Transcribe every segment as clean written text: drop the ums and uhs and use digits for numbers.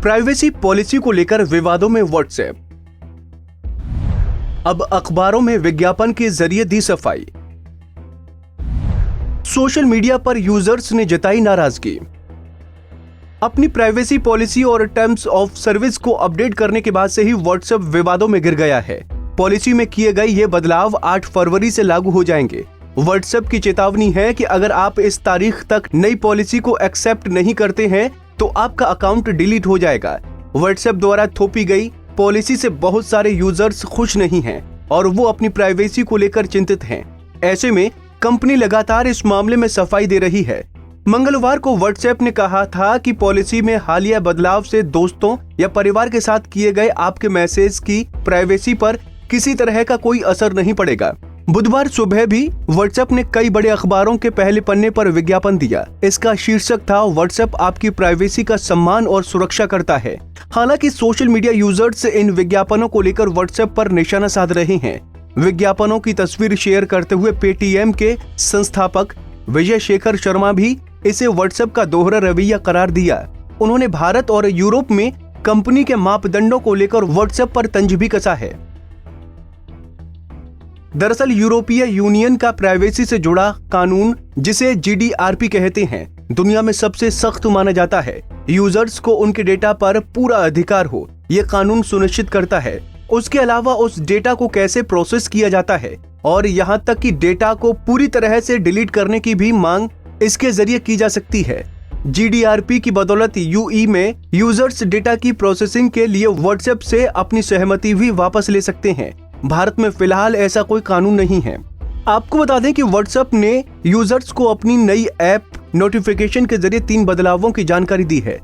Privacy policy को लेकर विवादों में व्हाट्सएप। अब अखबारों में विज्ञापन के जरिए दी सफाई। सोशल मीडिया पर यूजर्स ने जताई नाराजगी। अपनी प्राइवेसी पॉलिसी और टर्म्स ऑफ सर्विस को अपडेट करने के बाद से ही व्हाट्सएप विवादों में गिर गया है। पॉलिसी में किए गए ये बदलाव 8 फरवरी से लागू हो जाएंगे। व्हाट्सएप की चेतावनी है कि अगर आप इस तारीख तक नई पॉलिसी को एक्सेप्ट नहीं करते हैं तो आपका अकाउंट डिलीट हो जाएगा। व्हाट्सएप द्वारा थोपी गई पॉलिसी से बहुत सारे यूजर्स खुश नहीं हैं और वो अपनी प्राइवेसी को लेकर चिंतित हैं। ऐसे में कंपनी लगातार इस मामले में सफाई दे रही है। मंगलवार को व्हाट्सएप ने कहा था कि पॉलिसी में हालिया बदलाव से दोस्तों या परिवार के साथ किए गए आपके मैसेज की प्राइवेसी पर किसी तरह का कोई असर नहीं पड़ेगा। बुधवार सुबह भी व्हाट्सएप ने कई बड़े अखबारों के पहले पन्ने पर विज्ञापन दिया। इसका शीर्षक था, व्हाट्सएप आपकी प्राइवेसी का सम्मान और सुरक्षा करता है। हालांकि सोशल मीडिया यूजर्स इन विज्ञापनों को लेकर व्हाट्सएप पर निशाना साध रहे हैं। विज्ञापनों की तस्वीर शेयर करते हुए पेटीएम के संस्थापक विजय शेखर शर्मा भी इसे व्हाट्सएप का दोहरा रवैया करार दिया। उन्होंने भारत और यूरोप में कंपनी के मापदंडों को लेकर व्हाट्सएप पर तंज भी कसा है। दरअसल यूरोपीय यूनियन का प्राइवेसी से जुड़ा कानून, जिसे जीडीआरपी कहते हैं, दुनिया में सबसे सख्त माना जाता है। यूजर्स को उनके डेटा पर पूरा अधिकार हो, ये कानून सुनिश्चित करता है। उसके अलावा उस डेटा को कैसे प्रोसेस किया जाता है और यहाँ तक कि डेटा को पूरी तरह से डिलीट करने की भी मांग इसके जरिए की जा सकती है। जीडीआरपी की बदौलत यूई में यूजर्स डेटा की प्रोसेसिंग के लिए व्हाट्सएप से अपनी सहमति भी वापस ले सकते हैं। भारत में फिलहाल ऐसा कोई कानून नहीं है। आपको बता दें कि व्हाट्सएप ने यूजर्स को अपनी नई ऐप नोटिफिकेशन के जरिए 3 बदलावों की जानकारी दी है,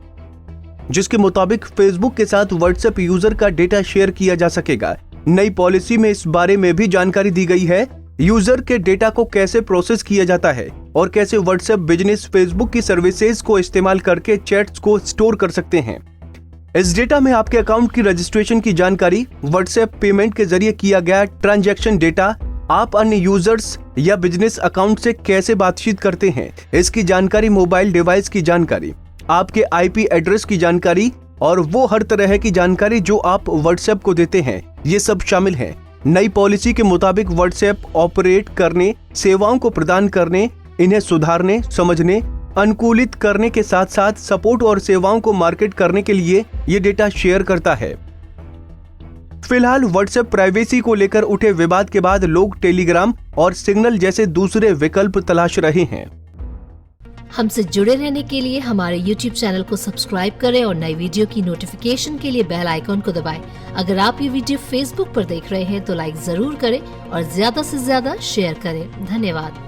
जिसके मुताबिक फेसबुक के साथ व्हाट्सएप यूजर का डेटा शेयर किया जा सकेगा। नई पॉलिसी में इस बारे में भी जानकारी दी गई है, यूजर के डेटा को कैसे प्रोसेस किया जाता है और कैसे व्हाट्सएप बिजनेस फेसबुक की सर्विसेज को इस्तेमाल करके चैट्स को स्टोर कर सकते हैं। इस डेटा में आपके अकाउंट की रजिस्ट्रेशन की जानकारी, व्हाट्सएप पेमेंट के जरिए किया गया ट्रांजैक्शन डेटा, आप अन्य यूजर्स या बिजनेस अकाउंट से कैसे बातचीत करते हैं इसकी जानकारी, मोबाइल डिवाइस की जानकारी, आपके आईपी एड्रेस की जानकारी और वो हर तरह की जानकारी जो आप व्हाट्सएप को देते हैं, ये सब शामिल है। नई पॉलिसी के मुताबिक व्हाट्सएप ऑपरेट करने, सेवाओं को प्रदान करने, इन्हें सुधारने, समझने, अनुकूलित करने के साथ साथ सपोर्ट और सेवाओं को मार्केट करने के लिए ये डेटा शेयर करता है। फिलहाल व्हाट्सएप प्राइवेसी को लेकर उठे विवाद के बाद लोग टेलीग्राम और सिग्नल जैसे दूसरे विकल्प तलाश रहे हैं। हमसे जुड़े रहने के लिए हमारे YouTube चैनल को सब्सक्राइब करें और नई वीडियो की नोटिफिकेशन के लिए बेल आइकॉन को दबाएं। अगर आप ये वीडियो Facebook पर देख रहे हैं तो लाइक जरूर करें और ज्यादा से ज्यादा शेयर करें। धन्यवाद।